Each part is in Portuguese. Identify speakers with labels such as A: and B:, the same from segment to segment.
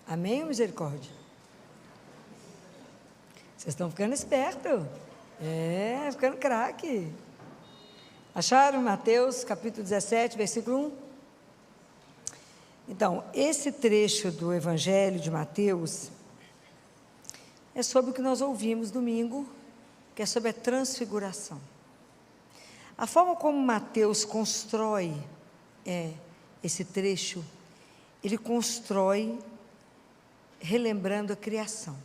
A: Amém ou misericórdia? Vocês estão ficando espertos. Ficando craque. Acharam Mateus capítulo 17, versículo 1? Então, esse trecho do Evangelho de Mateus é sobre o que nós ouvimos domingo, que é sobre a transfiguração. A forma como Mateus constrói esse trecho, ele constrói relembrando a criação.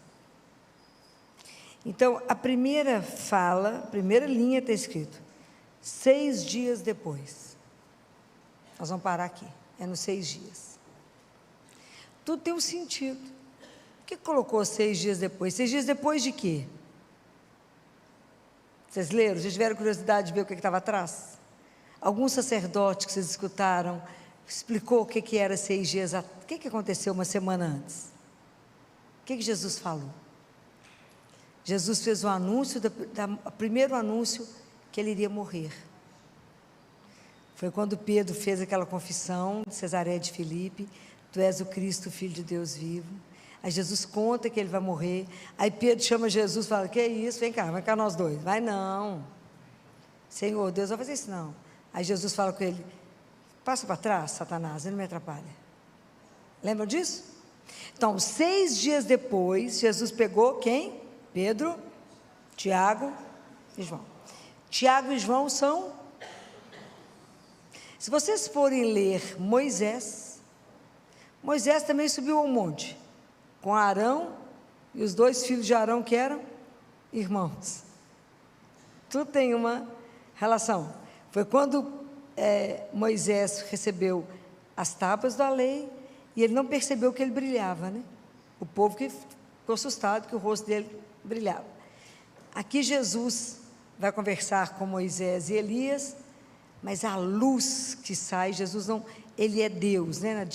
A: Então, a primeira fala, a primeira linha está escrito, 6 dias depois. Nós vamos parar aqui, é nos 6 dias. Tudo tem um sentido. Por que colocou 6 dias depois? 6 dias depois de quê? Vocês leram? Vocês tiveram curiosidade de ver o que estava atrás? Algum sacerdote que vocês escutaram explicou o que era 6 dias atrás. O que aconteceu uma semana antes? O que Jesus falou? Jesus fez o anúncio, o primeiro anúncio, que ele iria morrer. Foi quando Pedro fez aquela confissão de Cesareia de Filipe: tu és o Cristo, Filho de Deus vivo. Aí Jesus conta que ele vai morrer. Aí Pedro chama Jesus e fala: que é isso? Vem cá nós dois. Vai não, Senhor, Deus vai fazer isso não. Aí Jesus fala com ele: passa para trás, Satanás, ele não me atrapalha. Lembram disso? Então, 6 dias depois, Jesus pegou quem? Pedro, Tiago e João. Tiago e João são... Se vocês forem ler Moisés também subiu ao monte, com Arão e os 2 filhos de Arão que eram irmãos. Tudo tem uma relação. Foi quando Moisés recebeu as tábuas da lei e ele não percebeu que ele brilhava, né? O povo que ficou assustado que o rosto dele brilhava. Aqui Jesus vai conversar com Moisés e Elias, mas a luz que sai, Jesus não, ele é Deus, né?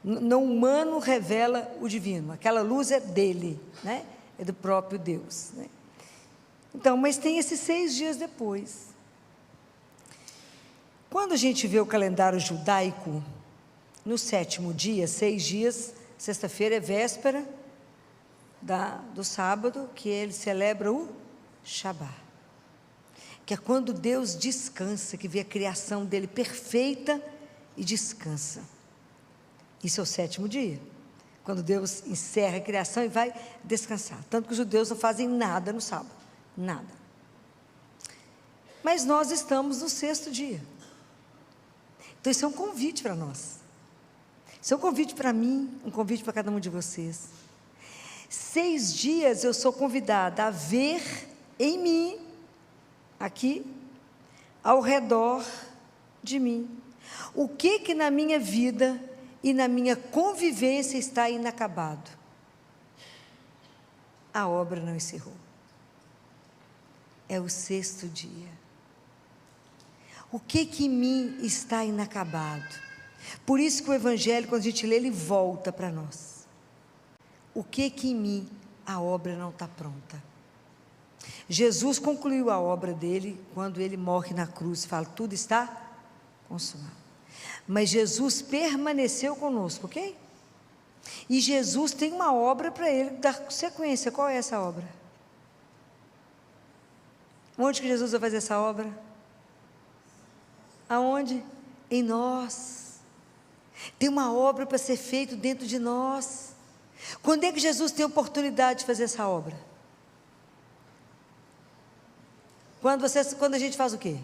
A: No humano revela o divino, aquela luz é dele, né? É do próprio Deus, né? Então, mas tem esses 6 dias depois. Quando a gente vê o calendário judaico, no 7º dia, 6 dias, sexta-feira é véspera do sábado, que ele celebra o Shabá, que é quando Deus descansa, que vê a criação dele perfeita e descansa. Isso é o 7º dia, quando Deus encerra a criação e vai descansar. Tanto que os judeus não fazem nada no sábado, nada. Mas nós estamos no 6º dia. Então isso é um convite para nós. Isso é um convite para mim, um convite para cada um de vocês. 6 dias eu sou convidada a ver em mim, aqui, ao redor de mim, o que na minha vida e na minha convivência está inacabado. A obra não encerrou. É o 6º dia. O que em mim está inacabado? Por isso que o Evangelho, quando a gente lê, ele volta para nós. O que em mim a obra não está pronta? Jesus concluiu a obra dele quando ele morre na cruz, fala: tudo está consumado. Mas Jesus permaneceu conosco, ok? E Jesus tem uma obra para ele dar sequência. Qual é essa obra? Onde que Jesus vai fazer essa obra? Aonde? Em nós. Tem uma obra para ser feita dentro de nós. Quando é que Jesus tem oportunidade de fazer essa obra? Quando a gente faz o quê?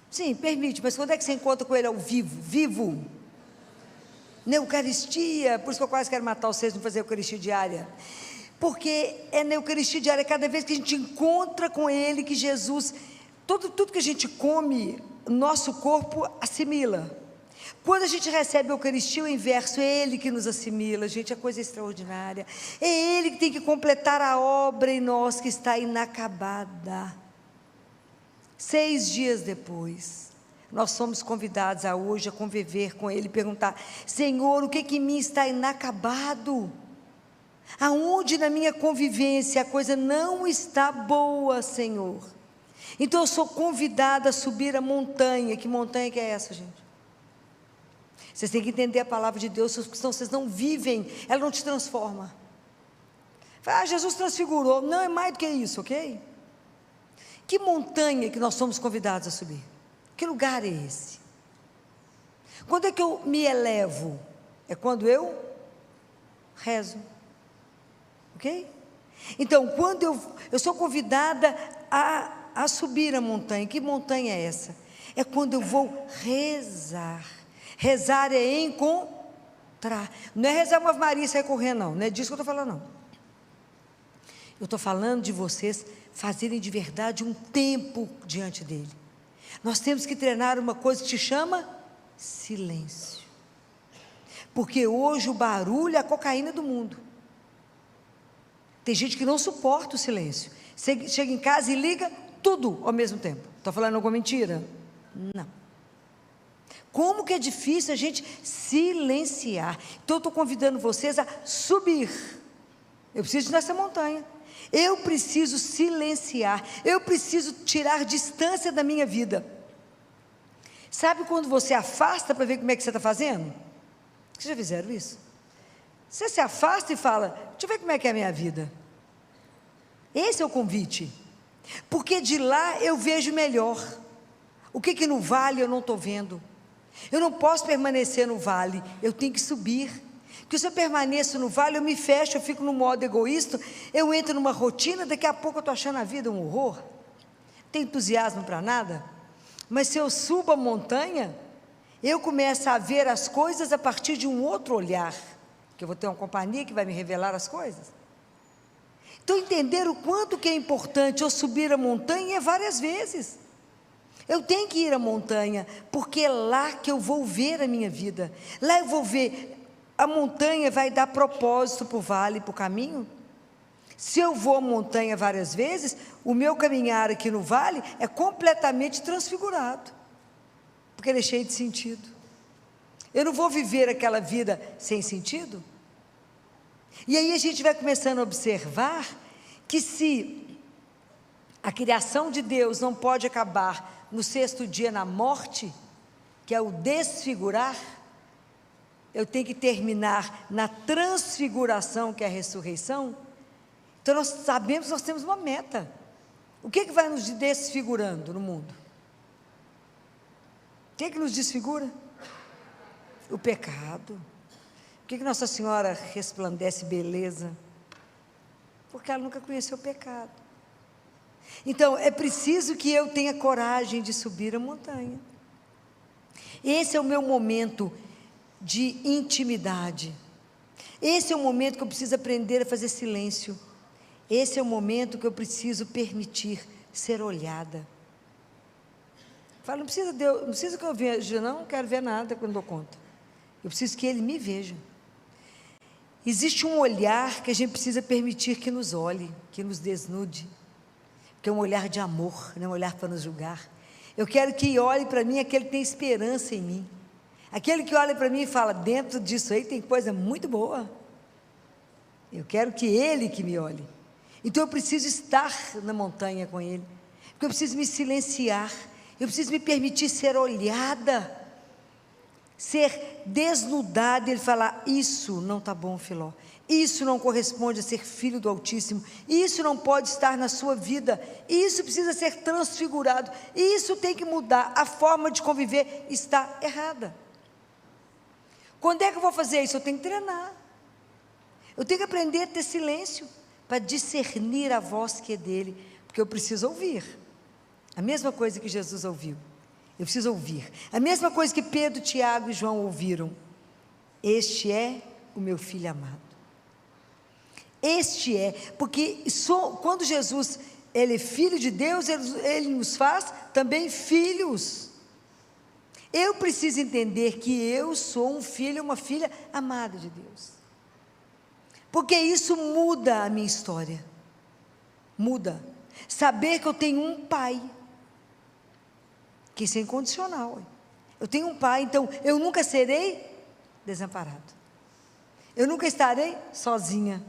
A: Sim, permite, mas quando é que você encontra com ele ao vivo? Na Eucaristia. Por isso que eu quase quero matar vocês, não fazer Eucaristia diária. Porque é na Eucaristia diária, cada vez que a gente encontra com ele, que Jesus, tudo que a gente come, nosso corpo assimila. Quando a gente recebe a Eucaristia, o inverso, é Ele que nos assimila, gente, é coisa extraordinária. É Ele que tem que completar a obra em nós que está inacabada. 6 dias depois, nós somos convidados a hoje a conviver com Ele, perguntar: Senhor, o que em mim está inacabado? Aonde na minha convivência a coisa não está boa, Senhor? Então eu sou convidada a subir a montanha. Que montanha que é essa, gente? Vocês têm que entender a palavra de Deus, porque senão vocês não vivem, ela não te transforma. Jesus transfigurou. Não, é mais do que isso, ok? Que montanha que nós somos convidados a subir? Que lugar é esse? Quando é que eu me elevo? É quando eu rezo, ok? Então, quando eu sou convidada a subir a montanha. Que montanha é essa? É quando eu vou rezar. Rezar é encontrar. Não é rezar uma Ave Maria e sair correndo, não. Não é disso que eu estou falando, não. Eu estou falando de vocês fazerem de verdade um tempo diante dele. Nós temos que treinar uma coisa que se chama silêncio. Porque hoje o barulho é a cocaína do mundo. Tem gente que não suporta o silêncio. Chega em casa e liga tudo ao mesmo tempo. Estou falando alguma mentira? Não. Como que é difícil a gente silenciar. Então eu estou convidando vocês a subir. Eu preciso ir nessa montanha. Eu preciso silenciar. Eu preciso tirar distância da minha vida. Sabe quando você afasta para ver como é que você está fazendo? Vocês já fizeram isso? Você se afasta e fala, deixa eu ver como é que é a minha vida. Esse é o convite. Porque de lá eu vejo melhor. O que no vale eu não estou vendo. Eu não posso permanecer no vale, eu tenho que subir. Porque se eu permaneço no vale, eu me fecho, eu fico no modo egoísta, eu entro numa rotina, daqui a pouco eu estou achando a vida um horror. Não tem entusiasmo para nada. Mas se eu subo a montanha, eu começo a ver as coisas a partir de um outro olhar, que eu vou ter uma companhia que vai me revelar as coisas. Então entender o quanto que é importante eu subir a montanha é várias vezes. Eu tenho que ir à montanha, porque é lá que eu vou ver a minha vida. Lá eu vou ver, a montanha vai dar propósito para o vale, para o caminho. Se eu vou à montanha várias vezes, o meu caminhar aqui no vale é completamente transfigurado, porque ele é cheio de sentido. Eu não vou viver aquela vida sem sentido. E aí a gente vai começando a observar que se a criação de Deus não pode acabar no sexto dia na morte, que é o desfigurar, eu tenho que terminar na transfiguração, que é a ressurreição. Então nós sabemos que nós temos uma meta. O que vai nos desfigurando no mundo? O que nos desfigura? O pecado. Por que Nossa Senhora resplandece beleza? Porque ela nunca conheceu o pecado. Então, é preciso que eu tenha coragem de subir a montanha. Esse é o meu momento de intimidade. Esse é o momento que eu preciso aprender a fazer silêncio. Esse é o momento que eu preciso permitir ser olhada. Fala, não precisa que eu veja, não quero ver nada quando dou conta. Eu preciso que Ele me veja. Existe um olhar que a gente precisa permitir que nos olhe, que nos desnude, que é um olhar de amor, não é um olhar para nos julgar. Eu quero que olhe para mim aquele que tem esperança em mim, aquele que olha para mim e fala, dentro disso aí tem coisa muito boa. Eu quero que Ele que me olhe. Então eu preciso estar na montanha com Ele, porque eu preciso me silenciar, eu preciso me permitir ser olhada, ser desnudado, ele falar, isso não está bom, Filó, isso não corresponde a ser filho do Altíssimo, isso não pode estar na sua vida, isso precisa ser transfigurado, isso tem que mudar, a forma de conviver está errada. Quando é que eu vou fazer isso? Eu tenho que treinar, eu tenho que aprender a ter silêncio, para discernir a voz que é dele, porque eu preciso ouvir, a mesma coisa que Jesus ouviu. Eu preciso ouvir. A mesma coisa que Pedro, Tiago e João ouviram. Este é o meu filho amado. Este é, porque quando Jesus, Ele é filho de Deus, Ele nos faz também filhos. Eu preciso entender que eu sou um filho, uma filha amada de Deus. Porque isso muda a minha história. Muda. Saber que eu tenho um pai. Que isso é incondicional. Eu tenho um pai, então eu nunca serei desamparado. Eu nunca estarei sozinha.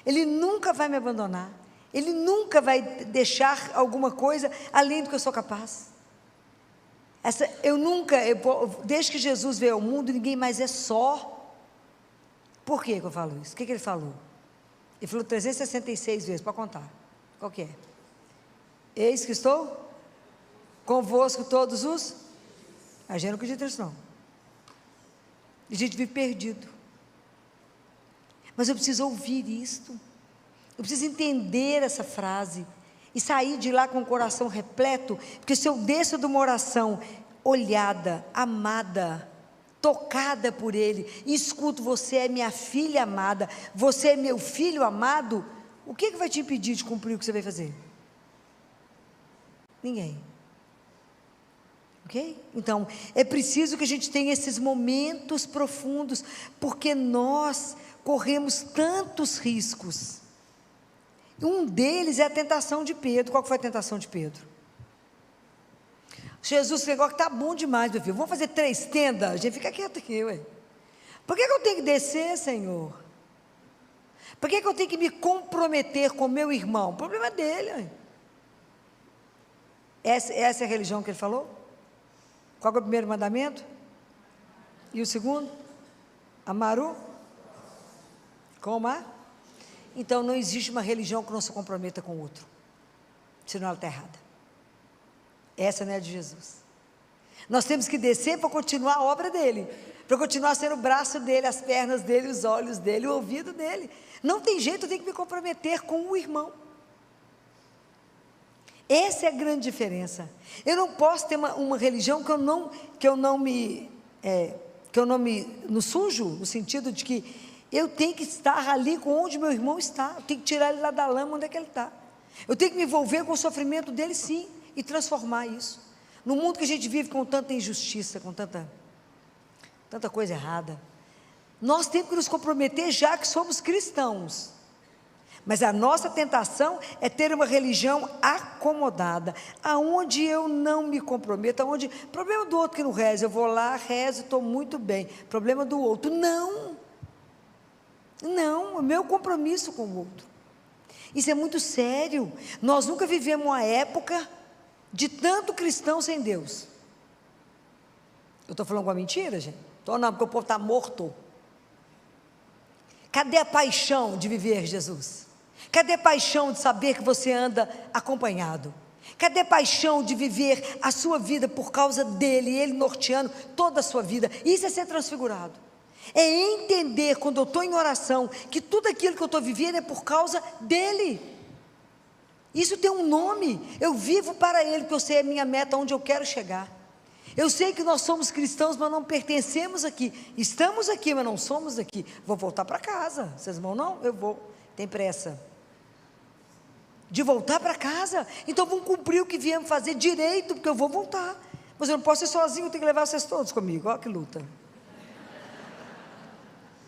A: Ele nunca vai me abandonar. Ele nunca vai deixar alguma coisa além do que eu sou capaz. Desde que Jesus veio ao mundo, ninguém mais é só. Por que eu falo isso? O que ele falou? Ele falou 366 vezes, para contar. Qual que é? Eis que estou convosco todos os... A gente não acredita nisso não. A gente vive perdido. Mas eu preciso ouvir isto. Eu preciso entender essa frase. E sair de lá com o coração repleto. Porque se eu desço de uma oração olhada, amada, tocada por Ele, e escuto: você é minha filha amada, você é meu filho amado, o que vai te impedir de cumprir o que você vai fazer? Ninguém. Ok? Então, é preciso que a gente tenha esses momentos profundos, porque nós corremos tantos riscos. Um deles é a tentação de Pedro. Qual foi a tentação de Pedro? Jesus chegou que está bom demais, meu filho, vamos fazer 3 tendas, a gente fica quieto aqui, ué. Por que eu tenho que descer, Senhor? Por que eu tenho que me comprometer com meu irmão? O problema é dele, ué. Essa é a religião que ele falou? Qual é o primeiro mandamento? E o segundo? Amaru? Coma? Então não existe uma religião que não se comprometa com o outro, senão ela está errada. Essa não é a de Jesus. Nós temos que descer para continuar a obra dele, para continuar sendo o braço dele, as pernas dele, os olhos dele, o ouvido dele. Não tem jeito, eu tenho que me comprometer com o irmão. Essa é a grande diferença. Eu não posso ter uma religião que eu não me sujo, no sentido de que eu tenho que estar ali com onde meu irmão está, eu tenho que tirar ele lá da lama onde é que ele está. Eu tenho que me envolver com o sofrimento dele, sim, e transformar isso. No mundo que a gente vive com tanta injustiça, com tanta coisa errada, nós temos que nos comprometer, já que somos cristãos. Mas a nossa tentação é ter uma religião acomodada, aonde eu não me comprometo, aonde, problema do outro que não reza, eu vou lá, rezo, estou muito bem, problema do outro, não, o meu compromisso com o outro, isso é muito sério. Nós nunca vivemos uma época de tanto cristão sem Deus. Eu estou falando uma mentira, gente? Estou não, porque o povo está morto. Cadê a paixão de viver Jesus? Cadê a paixão de saber que você anda acompanhado? Cadê a paixão de viver a sua vida por causa dele, ele norteando toda a sua vida? Isso é ser transfigurado. É entender, quando eu estou em oração, que tudo aquilo que eu estou vivendo é por causa dele. Isso tem um nome. Eu vivo para ele, porque eu sei a minha meta, onde eu quero chegar. Eu sei que nós somos cristãos, mas não pertencemos aqui. Estamos aqui, mas não somos aqui. Vou voltar para casa. Vocês vão não? Eu vou. Tem pressa de voltar para casa. Então vamos cumprir o que viemos fazer direito, porque eu vou voltar. Mas eu não posso ser sozinho, eu tenho que levar vocês todos comigo. Olha que luta.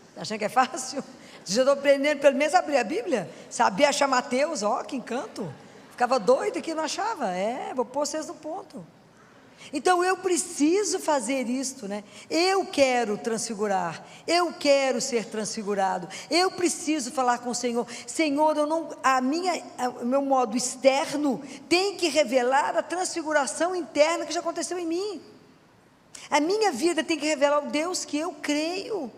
A: Está achando que é fácil? Já estou aprendendo pelo menos a abrir a Bíblia, sabia achar Mateus, ó, que encanto. Ficava doido que não achava. Vou pôr vocês no ponto. Então eu preciso fazer isto, né? Eu quero transfigurar, eu quero ser transfigurado, eu preciso falar com o Senhor. Senhor, o meu modo externo tem que revelar a transfiguração interna que já aconteceu em mim. A minha vida tem que revelar o Deus que eu creio.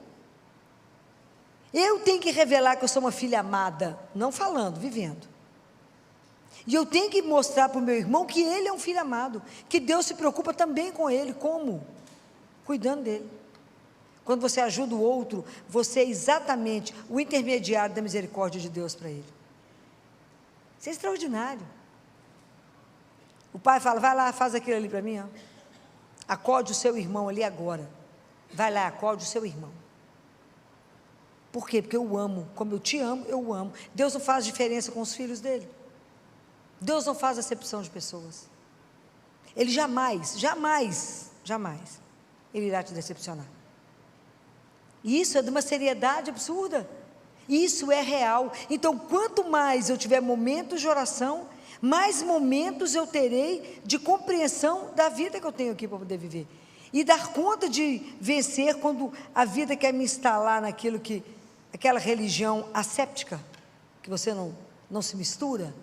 A: Eu tenho que revelar que eu sou uma filha amada, não falando, vivendo. E eu tenho que mostrar para o meu irmão que ele é um filho amado, que Deus se preocupa também com ele. Como? Cuidando dele. Quando você ajuda o outro, você é exatamente o intermediário da misericórdia de Deus para ele. Isso é extraordinário. O pai fala: vai lá, faz aquilo ali para mim, ó. Acode o seu irmão ali agora. Vai lá, acode o seu irmão. Por quê? Porque eu amo. Como eu te amo, eu o amo. Deus não faz diferença com os filhos dele. Deus não faz acepção de pessoas. Ele jamais ele irá te decepcionar. E isso é de uma seriedade absurda. Isso é real. Então, quanto mais eu tiver momentos de oração, mais momentos eu terei de compreensão da vida que eu tenho aqui para poder viver. E dar conta de vencer quando a vida quer me instalar naquilo que, aquela religião asséptica, que você não se mistura,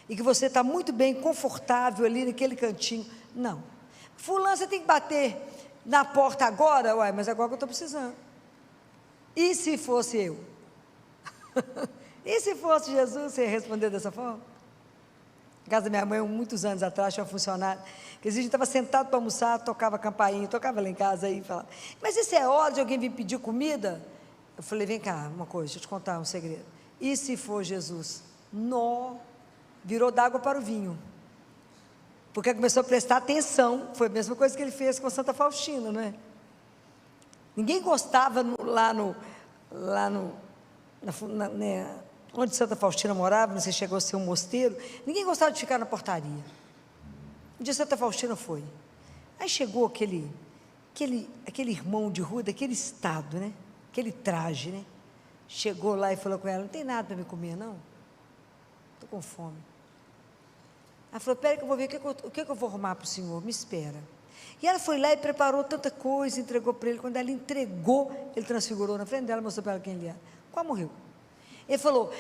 A: e que você está muito bem, confortável ali naquele cantinho. Não. Fulano, você tem que bater na porta agora? Uai, mas agora que eu estou precisando. E se fosse eu? E se fosse Jesus, você ia responder dessa forma? Na casa da minha mãe, muitos anos atrás, tinha uma funcionária, que a gente estava sentado para almoçar, tocava campainha, tocava lá em casa aí, falava, mas isso é hora de alguém vir pedir comida? Eu falei, vem cá, uma coisa, deixa eu te contar um segredo. E se for Jesus? Nó, virou d'água para o vinho. Porque começou a prestar atenção, foi a mesma coisa que ele fez com Santa Faustina, não é? Ninguém gostava onde Santa Faustina morava, não sei se chegou a ser um mosteiro, ninguém gostava de ficar na portaria. Um dia Santa Faustina foi. Aí chegou aquele irmão de rua, daquele estado, né? Aquele traje, né? Chegou lá e falou com ela, não tem nada para me comer, não? Estou com fome. Ela falou, espera que eu vou ver o que eu vou arrumar para o senhor, me espera. E ela foi lá e preparou tanta coisa, entregou para ele. Quando ela entregou, ele transfigurou na frente dela, mostrou para ela quem ele era. Quase morreu. Ele falou,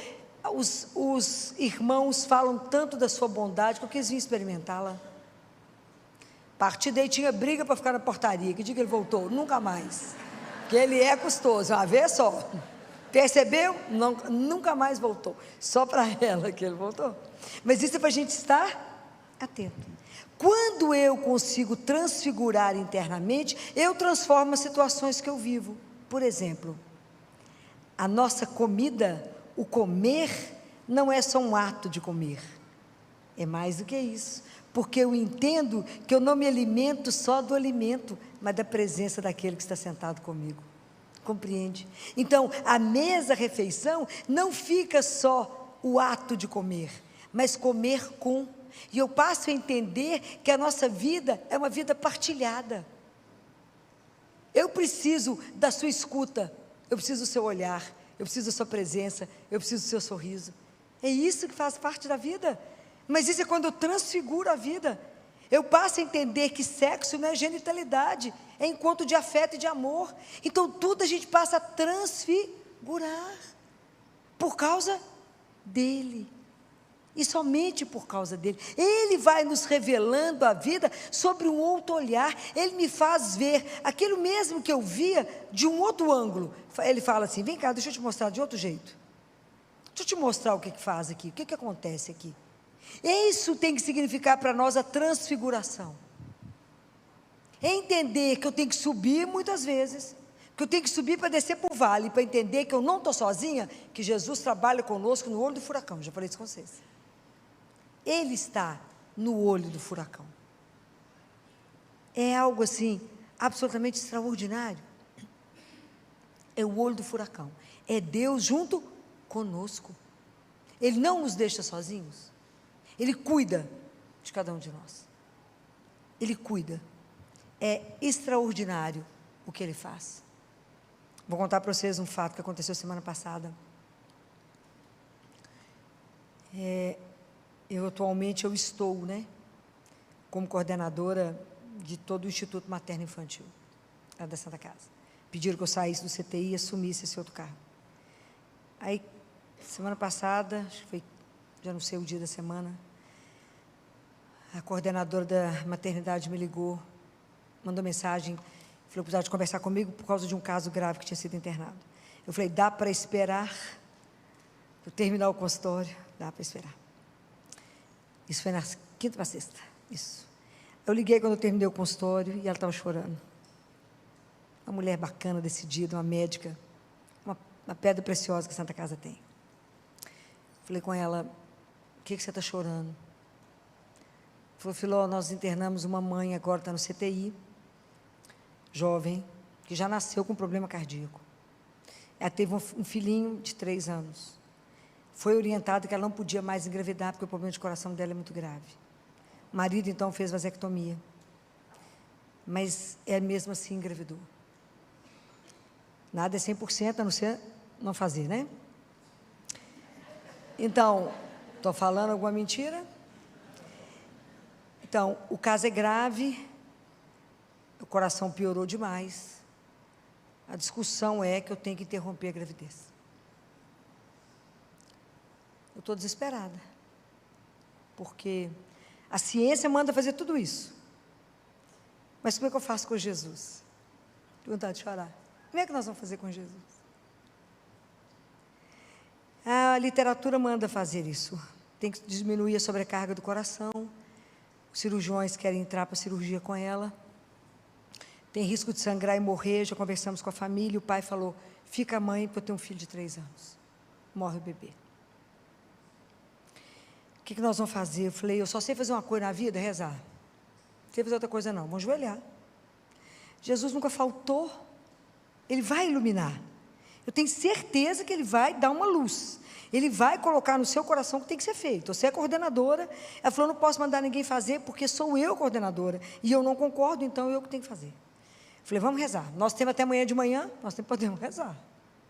A: os irmãos falam tanto da sua bondade, que eu quis vir experimentá-la. A partir daí tinha briga para ficar na portaria. Que dia que ele voltou? Nunca mais. Porque ele é custoso, uma vez só. Percebeu? Não, nunca mais voltou. Só para ela que ele voltou. Mas isso é para a gente estar atento. Quando eu consigo transfigurar internamente, eu transformo as situações que eu vivo. Por exemplo, a nossa comida, o comer, não é só um ato de comer. É mais do que isso. Porque eu entendo que eu não me alimento só do alimento, mas da presença daquele que está sentado comigo. Compreende? Então, a mesa, a refeição, não fica só o ato de comer, mas comer com. E eu passo a entender que a nossa vida é uma vida partilhada. Eu preciso da sua escuta, eu preciso do seu olhar, eu preciso da sua presença, eu preciso do seu sorriso. É isso que faz parte da vida. Mas isso é quando eu transfiguro a vida. Eu passo a entender que sexo não é genitalidade, é encontro de afeto e de amor. Então tudo a gente passa a transfigurar por causa dele. E somente por causa dele. Ele vai nos revelando a vida sobre um outro olhar. Ele me faz ver aquilo mesmo que eu via de um outro ângulo. Ele fala assim, vem cá, deixa eu te mostrar de outro jeito. Deixa eu te mostrar o que faz aqui, o que acontece aqui. Isso tem que significar para nós a transfiguração. É entender que eu tenho que subir muitas vezes, que eu tenho que subir para descer para o vale, para entender que eu não estou sozinha, que Jesus trabalha conosco no olho do furacão, já falei isso com vocês. Ele está no olho do furacão. É algo assim, absolutamente extraordinário. É o olho do furacão. É Deus junto conosco. Ele não nos deixa sozinhos. Ele cuida de cada um de nós. Ele cuida. É extraordinário o que Ele faz. Vou contar para vocês um fato que aconteceu semana passada. Eu estou, como coordenadora de todo o Instituto Materno Infantil, lá da Santa Casa. Pediram que eu saísse do CTI e assumisse esse outro cargo. Aí, semana passada, acho que foi, já não sei o dia da semana, a coordenadora da maternidade me ligou, mandou mensagem, falou que precisava de conversar comigo por causa de um caso grave que tinha sido internado. Eu falei, dá para esperar eu terminar o consultório? Dá para esperar. Isso foi na quinta para sexta, isso. Eu liguei quando eu terminei o consultório e ela estava chorando. Uma mulher bacana, decidida, uma médica, uma pedra preciosa que a Santa Casa tem. Falei com ela, o que você está chorando? Falou, Filó, nós internamos uma mãe, agora está no CTI, jovem, que já nasceu com problema cardíaco. Ela teve um filhinho de 3 anos. Foi orientada que ela não podia mais engravidar, porque o problema de coração dela é muito grave. O marido, então, fez vasectomia. Mas ela mesmo assim engravidou. Nada é 100%, a não ser não fazer, né? Então, estou falando alguma mentira? Então, o caso é grave, o coração piorou demais. A discussão é que eu tenho que interromper a gravidez. Eu estou desesperada, porque a ciência manda fazer tudo isso. Mas como é que eu faço com Jesus? Tenho vontade de chorar. Como é que nós vamos fazer com Jesus? A literatura manda fazer isso. Tem que diminuir a sobrecarga do coração. Os cirurgiões querem entrar para a cirurgia com ela. Tem risco de sangrar e morrer. Já conversamos com a família. O pai falou, fica a mãe, porque eu tenho um filho de 3 anos. Morre o bebê. O que nós vamos fazer? Eu falei, eu só sei fazer uma coisa na vida, rezar. Não sei fazer outra coisa não, vamos ajoelhar. Jesus nunca faltou. Ele vai iluminar. Eu tenho certeza que Ele vai dar uma luz. Ele vai colocar no seu coração o que tem que ser feito. Você é coordenadora. Ela falou, não posso mandar ninguém fazer, porque sou eu coordenadora. E eu não concordo, então eu que tenho que fazer. Eu falei, vamos rezar. Nós temos até amanhã de manhã, nós podemos rezar.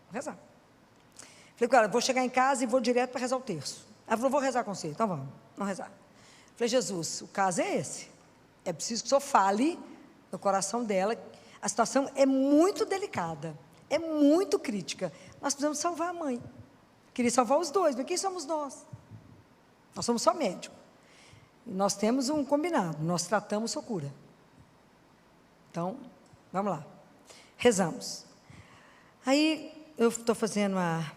A: Vamos rezar. Eu falei, cara, vou chegar em casa e vou direto para rezar o terço. Ela falou, vou rezar com você. Então vamos rezar. Eu falei, Jesus, o caso é esse. É preciso que o Senhor fale no coração dela. A situação é muito delicada. É muito crítica. Nós precisamos salvar a mãe. Queria salvar os dois, mas quem somos nós? Nós somos só médicos. E nós temos um combinado, nós tratamos, sua cura. Então, vamos lá. Rezamos. Aí, eu estou fazendo a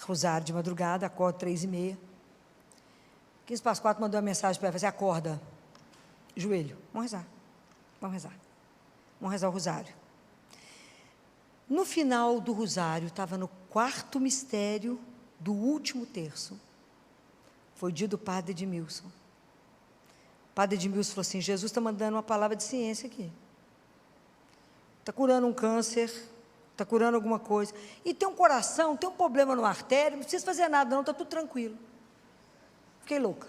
A: rosário de madrugada, acordo 3h30. 15:04 mandou uma mensagem para ela, assim, acorda, joelho, vamos rezar. Vamos rezar o rosário. No final do rosário, estava no 4º mistério do último terço. Foi o dia do padre Edmilson. O padre Edmilson falou assim, Jesus está mandando uma palavra de ciência aqui. Está curando um câncer, está curando alguma coisa. E tem um coração, tem um problema no artério, não precisa fazer nada não, está tudo tranquilo. Fiquei louca.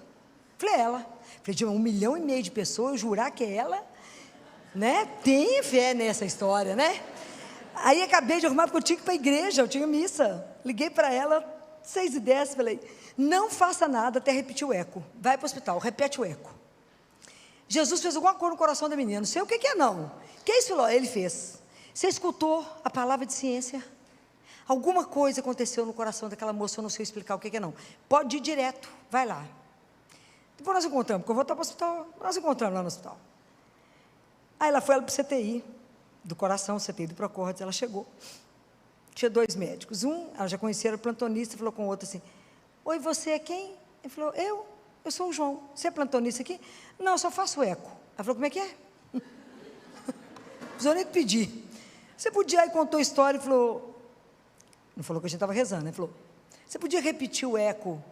A: Falei, ela. Falei, de 1,5 milhão de pessoas, eu jurar que é ela, né? Tem fé nessa história, né? Aí acabei de arrumar, porque eu tinha que ir para a igreja, eu tinha missa. Liguei para ela, 6h10, falei, não faça nada até repetir o eco. Vai para o hospital, repete o eco. Jesus fez alguma coisa no coração da menina, não sei o que é não. Que é isso, Filó? Ele fez. Você escutou a palavra de ciência? Alguma coisa aconteceu no coração daquela moça, eu não sei explicar o que é não. Pode ir direto, vai lá. Depois nós encontramos, porque eu vou voltar para o hospital, nós encontramos lá no hospital. Aí ela foi para o CTI, do coração, CTI do Procórdia, ela chegou. Tinha 2 médicos. Um, ela já conhecia, era plantonista, falou com o outro assim, oi, você é quem? Ele falou, eu sou o João. Você é plantonista aqui? Não, eu só faço eco. Ela falou, como é que é? Não precisou nem pedir. Você podia, aí contou a história e falou, não falou que a gente estava rezando, né? Falou, você podia repetir o eco,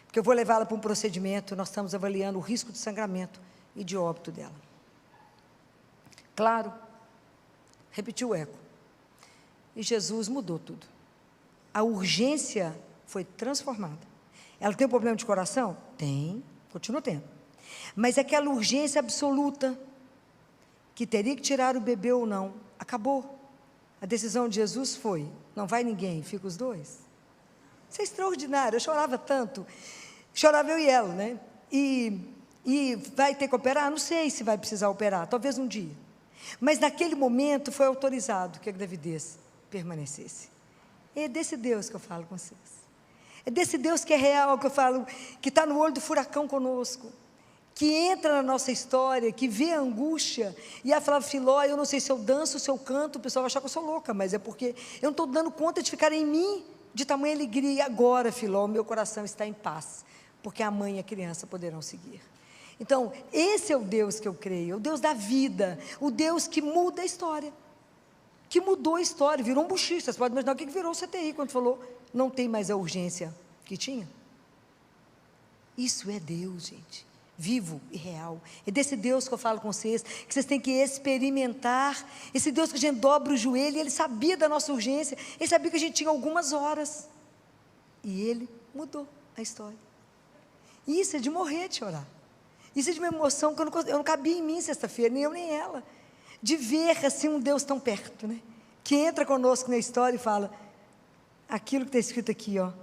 A: porque eu vou levá-la para um procedimento, nós estamos avaliando o risco de sangramento e de óbito dela. Claro, repetiu o eco. E Jesus mudou tudo. A urgência foi transformada. Ela tem um problema de coração? Tem, continua tendo. Mas aquela urgência absoluta, que teria que tirar o bebê ou não, acabou. A decisão de Jesus foi, não vai ninguém, fica os 2. Isso é extraordinário, eu chorava tanto. Chorava eu e ela, né? E vai ter que operar? Não sei se vai precisar operar, talvez um dia. Mas naquele momento foi autorizado que a gravidez permanecesse. É desse Deus que eu falo com vocês. É desse Deus que é real, que eu falo, que está no olho do furacão conosco, que entra na nossa história, que vê a angústia. E ela falava, Filó, eu não sei se eu danço, se eu canto, o pessoal vai achar que eu sou louca, mas é porque eu não estou dando conta de ficar em mim de tamanha alegria. E agora, Filó, meu coração está em paz, porque a mãe e a criança poderão seguir. Então, esse é o Deus que eu creio, o Deus da vida, o Deus que muda a história, que mudou a história, virou um buchista. Você pode imaginar o que virou o CTI, quando falou, não tem mais a urgência que tinha. Isso é Deus, gente, vivo e real. É desse Deus que eu falo com vocês, que vocês têm que experimentar, esse Deus que a gente dobra o joelho, Ele sabia da nossa urgência, Ele sabia que a gente tinha algumas horas, e Ele mudou a história. E isso é de morrer de chorar. Isso é de uma emoção que eu não cabia em mim sexta-feira, nem eu nem ela, de ver assim um Deus tão perto, né? Que entra conosco na história e fala, aquilo que está escrito aqui, ó,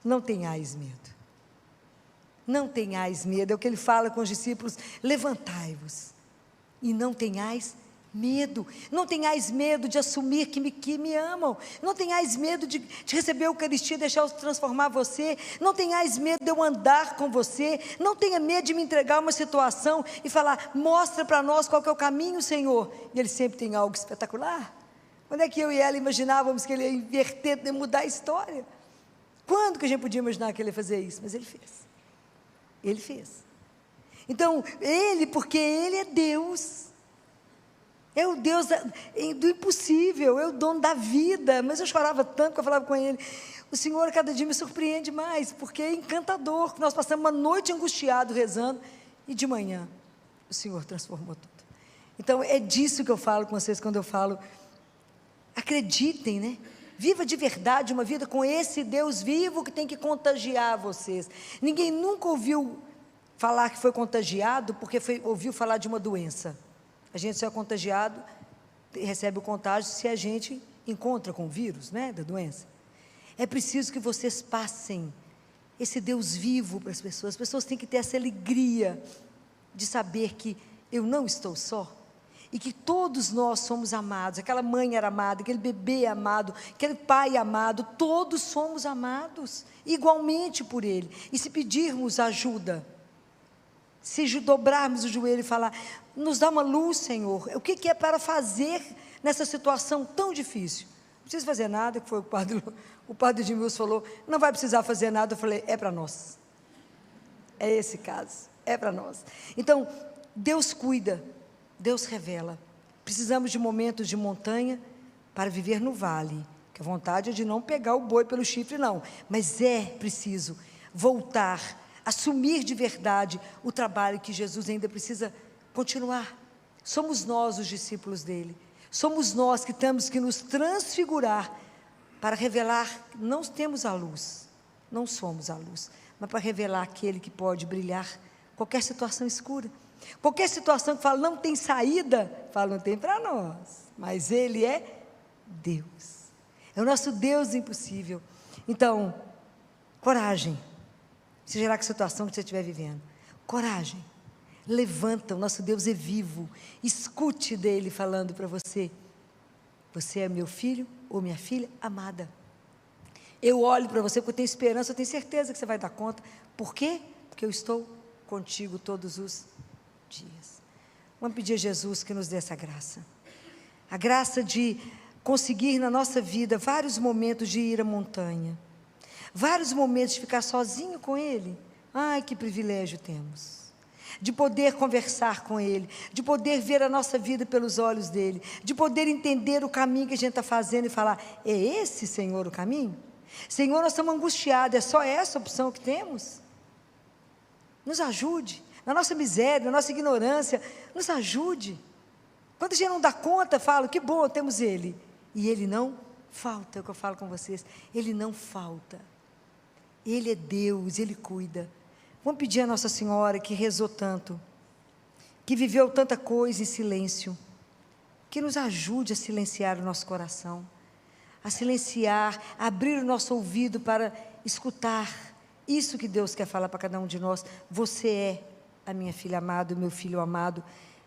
A: não tenhais medo. Não tenhais medo, é o que Ele fala com os discípulos, levantai-vos e não tenhais medo. Não tenhais medo de assumir que me amam. Não tenhais medo de receber a Eucaristia e deixar eu transformar você. Não tenhais medo de eu andar com você. Não tenha medo de me entregar uma situação e falar, mostra para nós qual que é o caminho, Senhor. E Ele sempre tem algo espetacular. Quando é que eu e ela imaginávamos que Ele ia inverter, ia mudar a história? Quando que a gente podia imaginar que Ele ia fazer isso? Mas Ele fez. Ele fez. Então, porque Ele é Deus. É o Deus do impossível, é o dono da vida. Mas eu chorava tanto que eu falava com Ele, o Senhor cada dia me surpreende mais, porque é encantador. Nós passamos uma noite angustiado rezando, e de manhã o Senhor transformou tudo. Então é disso que eu falo com vocês quando eu falo, acreditem, né? Viva de verdade uma vida com esse Deus vivo que tem que contagiar vocês. Ninguém nunca ouviu falar que foi contagiado porque ouviu falar de uma doença. A gente só é contagiado, recebe o contágio se a gente encontra com o vírus, né, da doença. É preciso que vocês passem esse Deus vivo para as pessoas têm que ter essa alegria de saber que eu não estou só, e que todos nós somos amados, aquela mãe era amada, aquele bebê é amado, aquele pai é amado, todos somos amados, igualmente por Ele, e se pedirmos ajuda, se dobrarmos o joelho e falar, nos dá uma luz, Senhor, o que é para fazer nessa situação tão difícil? Não precisa fazer nada, que foi o padre Edmilson falou, não vai precisar fazer nada, eu falei, é para nós, é esse caso, é para nós. Então, Deus cuida, Deus revela, precisamos de momentos de montanha, para viver no vale, que a vontade é de não pegar o boi pelo chifre não, mas é preciso voltar, assumir de verdade o trabalho que Jesus ainda precisa continuar. Somos nós os discípulos dele, somos nós que temos que nos transfigurar para revelar, não temos a luz, não somos a luz, mas para revelar aquele que pode brilhar qualquer situação escura, qualquer situação que fala não tem saída, fala não tem para nós, mas Ele é Deus, é o nosso Deus impossível. Então, coragem, seja lá que situação que você estiver vivendo, coragem, levanta, o nosso Deus é vivo, escute dele falando para você, você é meu filho ou minha filha amada, eu olho para você porque eu tenho esperança, eu tenho certeza que você vai dar conta, por quê? Porque eu estou contigo todos os dias. Vamos pedir a Jesus que nos dê essa graça, a graça de conseguir na nossa vida vários momentos de ir à montanha, vários momentos de ficar sozinho com Ele. Ai, que privilégio temos de poder conversar com Ele, de poder ver a nossa vida pelos olhos dEle, de poder entender o caminho que a gente está fazendo e falar, é esse, Senhor, o caminho? Senhor, nós estamos angustiados, é só essa opção que temos? Nos ajude, na nossa miséria, na nossa ignorância, nos ajude. Quando a gente não dá conta, falo, que bom, temos Ele, e Ele não falta, é o que eu falo com vocês, Ele não falta, Ele é Deus, Ele cuida. Vamos pedir a Nossa Senhora, que rezou tanto, que viveu tanta coisa em silêncio, que nos ajude a silenciar o nosso coração, a silenciar, a abrir o nosso ouvido para escutar isso que Deus quer falar para cada um de nós. Você é a minha filha amada, o meu filho amado,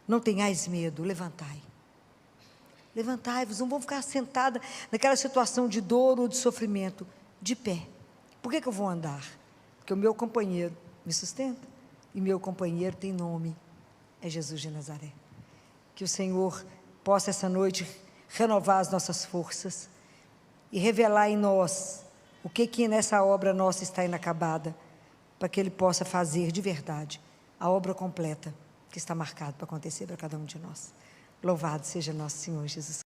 A: não tenhais medo, levantai. Levantai-vos, não vão ficar sentada naquela situação de dor ou de sofrimento, de pé. Por que eu vou andar? Porque o meu companheiro me sustenta, e meu companheiro tem nome, é Jesus de Nazaré. Que o Senhor possa essa noite renovar as nossas forças, e revelar em nós, o que nessa obra nossa está inacabada, para que Ele possa fazer de verdade, a obra completa, que está marcada para acontecer para cada um de nós. Louvado seja nosso Senhor Jesus.